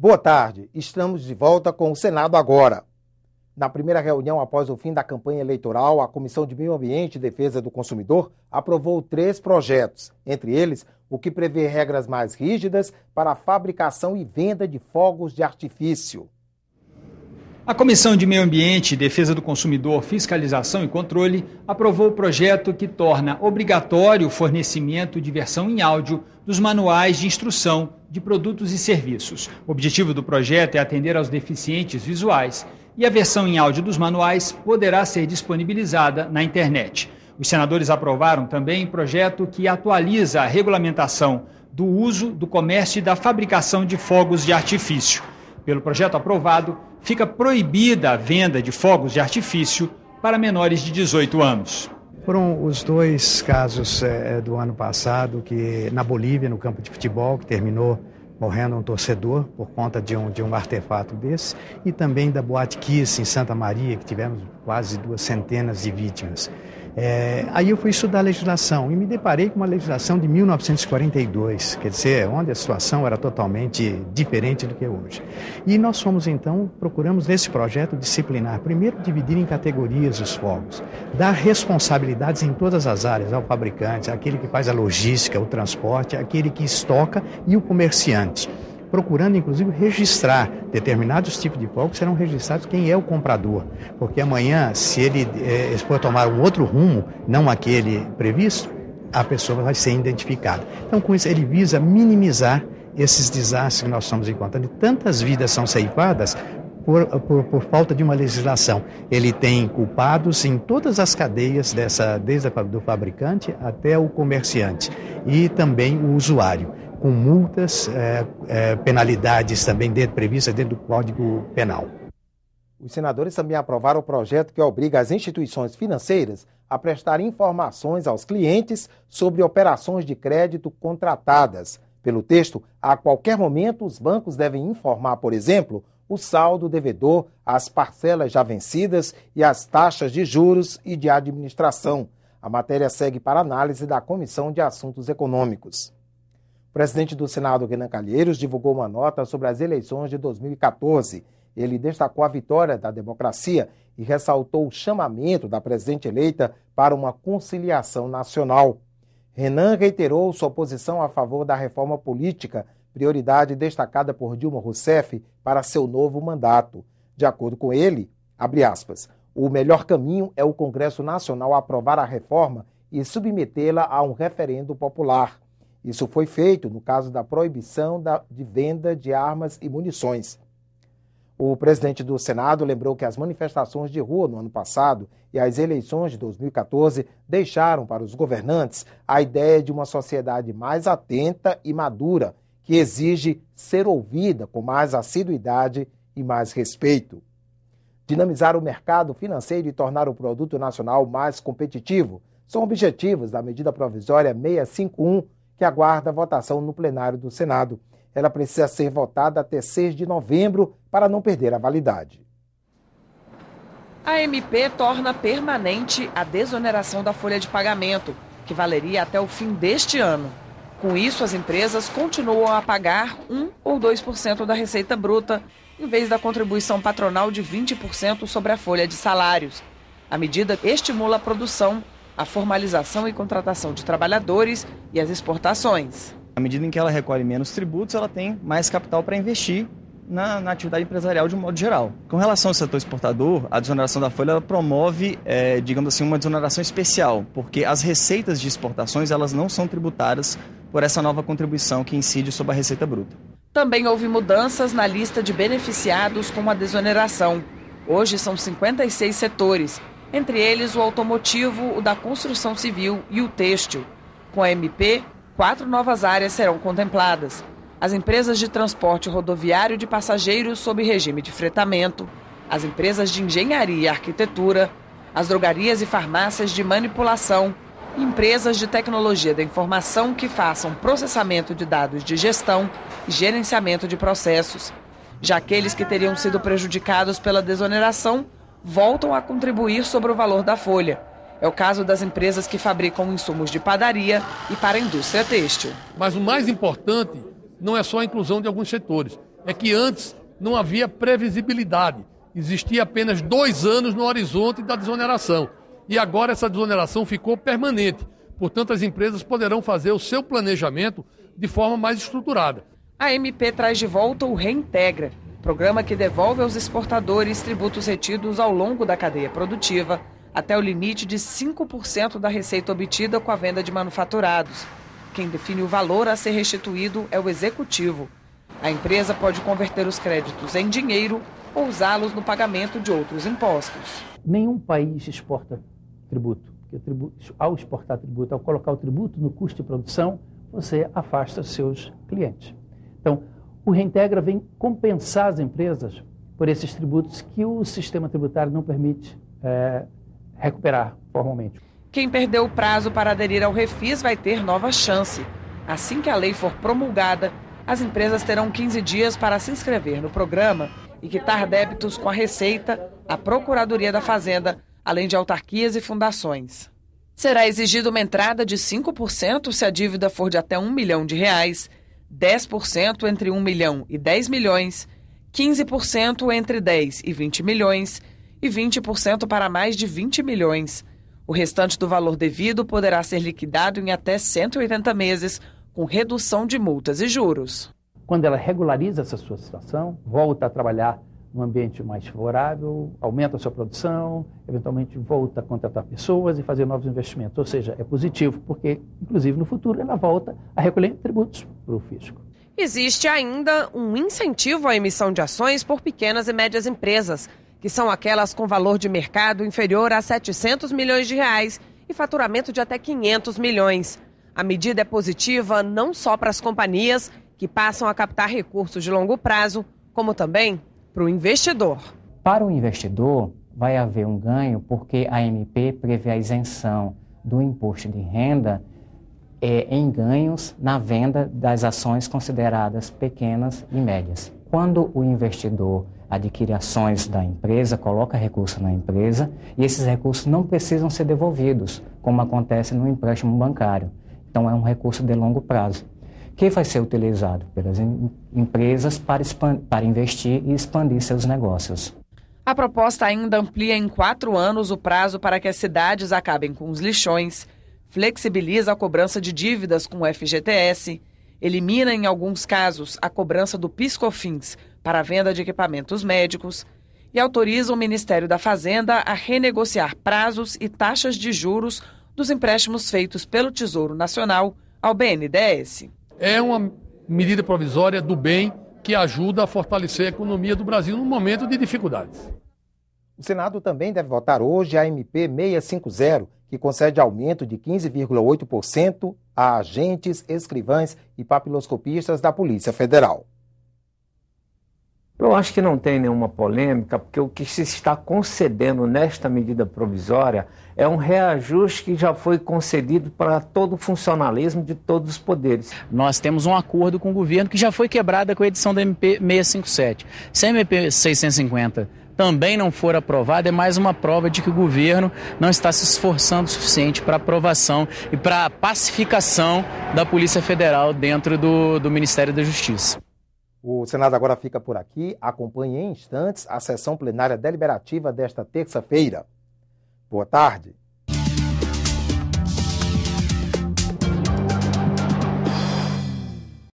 Boa tarde, estamos de volta com o Senado agora. Na primeira reunião após o fim da campanha eleitoral, a Comissão de Meio Ambiente e Defesa do Consumidor aprovou 3 projetos, entre eles o que prevê regras mais rígidas para a fabricação e venda de fogos de artifício. A Comissão de Meio Ambiente, Defesa do Consumidor, Fiscalização e Controle aprovou o projeto que torna obrigatório o fornecimento de versão em áudio dos manuais de instrução de produtos e serviços. O objetivo do projeto é atender aos deficientes visuais e a versão em áudio dos manuais poderá ser disponibilizada na internet. Os senadores aprovaram também um projeto que atualiza a regulamentação do uso, do comércio e da fabricação de fogos de artifício. Pelo projeto aprovado, fica proibida a venda de fogos de artifício para menores de 18 anos. Foram os 2 casos do ano passado, que na Bolívia, no campo de futebol, que terminou morrendo um torcedor por conta de um artefato desse, e também da Boate Kiss em Santa Maria, que tivemos quase 2 centenas de vítimas. Aí eu fui estudar a legislação e me deparei com uma legislação de 1942, quer dizer, onde a situação era totalmente diferente do que é hoje. E nós fomos então, procuramos nesse projeto disciplinar, primeiro dividir em categorias os fogos, dar responsabilidades em todas as áreas, ao fabricante, aquele que faz a logística, o transporte, aquele que estoca e o comerciante. Procurando, inclusive, registrar determinados tipos de fogos, serão registrados quem é o comprador. Porque amanhã, se ele for tomar um outro rumo, não aquele previsto, a pessoa vai ser identificada. Então, com isso, ele visa minimizar esses desastres que nós estamos encontrando. E tantas vidas são ceifadas por falta de uma legislação. Ele tem culpados em todas as cadeias, desde do fabricante até o comerciante e também o usuário, com multas, penalidades também previstas dentro do Código Penal. Os senadores também aprovaram o projeto que obriga as instituições financeiras a prestar informações aos clientes sobre operações de crédito contratadas. Pelo texto, a qualquer momento, os bancos devem informar, por exemplo, o saldo devedor, as parcelas já vencidas e as taxas de juros e de administração. A matéria segue para análise da Comissão de Assuntos Econômicos. O presidente do Senado, Renan Calheiros, divulgou uma nota sobre as eleições de 2014. Ele destacou a vitória da democracia e ressaltou o chamamento da presidente eleita para uma conciliação nacional. Renan reiterou sua posição a favor da reforma política, prioridade destacada por Dilma Rousseff para seu novo mandato. De acordo com ele, abre aspas, o melhor caminho é o Congresso Nacional aprovar a reforma e submetê-la a um referendo popular. Isso foi feito no caso da proibição de venda de armas e munições. O presidente do Senado lembrou que as manifestações de rua no ano passado e as eleições de 2014 deixaram para os governantes a ideia de uma sociedade mais atenta e madura, que exige ser ouvida com mais assiduidade e mais respeito. Dinamizar o mercado financeiro e tornar o produto nacional mais competitivo são objetivos da medida provisória 651, que aguarda votação no plenário do Senado. Ela precisa ser votada até 6 de novembro para não perder a validade. A MP torna permanente a desoneração da folha de pagamento, que valeria até o fim deste ano. Com isso, as empresas continuam a pagar 1 ou 2% da receita bruta, em vez da contribuição patronal de 20% sobre a folha de salários. A medida estimula a produção, a formalização e contratação de trabalhadores e as exportações. À medida em que ela recolhe menos tributos, ela tem mais capital para investir na atividade empresarial de um modo geral. Com relação ao setor exportador, a desoneração da folha ela promove, digamos assim, uma desoneração especial, porque as receitas de exportações elas não são tributadas por essa nova contribuição que incide sobre a receita bruta. Também houve mudanças na lista de beneficiados com a desoneração. Hoje são 56 setores, entre eles o automotivo, o da construção civil e o têxtil. Com a MP, 4 novas áreas serão contempladas. As empresas de transporte rodoviário de passageiros sob regime de fretamento, as empresas de engenharia e arquitetura, as drogarias e farmácias de manipulação, e empresas de tecnologia da informação que façam processamento de dados de gestão e gerenciamento de processos. Já aqueles que teriam sido prejudicados pela desoneração voltam a contribuir sobre o valor da folha. É o caso das empresas que fabricam insumos de padaria e para a indústria têxtil. Mas o mais importante não é só a inclusão de alguns setores, é que antes não havia previsibilidade. Existia apenas 2 anos no horizonte da desoneração. E agora essa desoneração ficou permanente. Portanto, as empresas poderão fazer o seu planejamento de forma mais estruturada. A MP traz de volta o Reintegra, programa que devolve aos exportadores tributos retidos ao longo da cadeia produtiva, até o limite de 5% da receita obtida com a venda de manufaturados. Quem define o valor a ser restituído é o executivo. A empresa pode converter os créditos em dinheiro ou usá-los no pagamento de outros impostos. Nenhum país exporta tributo, porque ao exportar tributo, ao colocar o tributo no custo de produção, você afasta seus clientes. Então, o Reintegra vem compensar as empresas por esses tributos que o sistema tributário não permite recuperar formalmente. Quem perdeu o prazo para aderir ao Refis vai ter nova chance. Assim que a lei for promulgada, as empresas terão 15 dias para se inscrever no programa e quitar débitos com a Receita, a Procuradoria da Fazenda, além de autarquias e fundações. Será exigida uma entrada de 5% se a dívida for de até R$1 milhão, 10% entre 1 milhão e 10 milhões, 15% entre 10 e 20 milhões e 20% para mais de 20 milhões. O restante do valor devido poderá ser liquidado em até 180 meses, com redução de multas e juros. Quando ela regulariza essa sua situação, volta a trabalhar num ambiente mais favorável, aumenta a sua produção, eventualmente volta a contratar pessoas e fazer novos investimentos. Ou seja, é positivo, porque, inclusive, no futuro, ela volta a recolher tributos para o fisco. Existe ainda um incentivo à emissão de ações por pequenas e médias empresas, que são aquelas com valor de mercado inferior a R$700 milhões e faturamento de até 500 milhões. A medida é positiva não só para as companhias, que passam a captar recursos de longo prazo, como também para o investidor. Para o investidor, vai haver um ganho porque a MP prevê a isenção do imposto de renda em ganhos na venda das ações consideradas pequenas e médias. Quando o investidor adquire ações da empresa, coloca recurso na empresa e esses recursos não precisam ser devolvidos, como acontece no empréstimo bancário. Então é um recurso de longo prazo, que vai ser utilizado pelas empresas para investir e expandir seus negócios. A proposta ainda amplia em 4 anos o prazo para que as cidades acabem com os lixões, flexibiliza a cobrança de dívidas com o FGTS, elimina em alguns casos a cobrança do PIS/COFINS para a venda de equipamentos médicos e autoriza o Ministério da Fazenda a renegociar prazos e taxas de juros dos empréstimos feitos pelo Tesouro Nacional ao BNDES. É uma medida provisória do bem que ajuda a fortalecer a economia do Brasil num momento de dificuldades. O Senado também deve votar hoje a MP 650, que concede aumento de 15,8% a agentes, escrivães e papiloscopistas da Polícia Federal. Eu acho que não tem nenhuma polêmica, porque o que se está concedendo nesta medida provisória é um reajuste que já foi concedido para todo o funcionalismo de todos os poderes. Nós temos um acordo com o governo que já foi quebrado com a edição da MP 657. Se a MP 650 também não for aprovada, é mais uma prova de que o governo não está se esforçando o suficiente para aprovação e para a pacificação da Polícia Federal dentro do Ministério da Justiça. O Senado agora fica por aqui. Acompanhe em instantes a sessão plenária deliberativa desta terça-feira. Boa tarde.